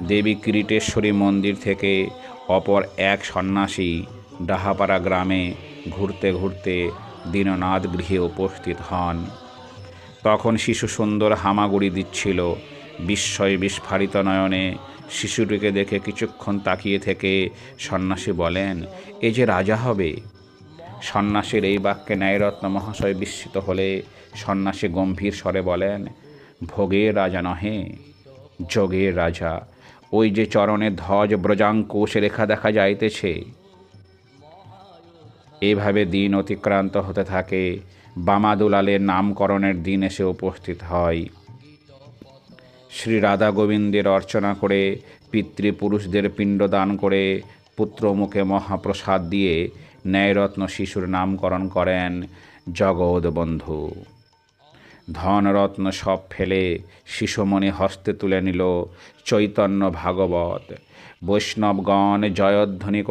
দেবী কিরিটেশ্বরী মন্দির থেকে অপর এক সন্ন্যাসী ডাহাপাড়া গ্রামে ঘুরতে ঘুরতে দীননাথ গৃহে উপস্থিত হন। তখন শিশু সুন্দর হামাগুড়ি দিচ্ছিল। বিস্ময়ে বিস্ফারিত নয়নে শিশুটিকে দেখে কিছুক্ষণ তাকিয়ে থেকে সন্ন্যাসী বলেন, এ যে রাজা হবে। সন্ন্যাসীর এই বাক্যে ন্যায়রত্ন মহাশয় বিস্মিত হলে সন্ন্যাসী গম্ভীর স্বরে বলেন, ভোগের রাজা নহে, যোগের রাজা। ওই যে চরণে ধ্বজ ব্রজাঙ্কুশ রেখা দেখা যাইতেছে। এইভাবে দিন অতিক্রান্ত হতে থাকে। বামাদুলালের নামকরণের দিন এসে উপস্থিত হয়। শ্রী রাধা গোবিন্দের অর্চনা করে পিতৃপুরুষদের পিণ্ডদান করে পুত্রমুখে মহাপ্রসাদ দিয়ে ন্যায়রত্ন শিশুর নামকরণ করেন জগৎবন্ধু। ধনরত্ন সব ফেলে শিশুমণি হস্তে তুলে নিল চৈতন্য ভাগবত। বৈষ্ণবগণ জয়ধ্বনি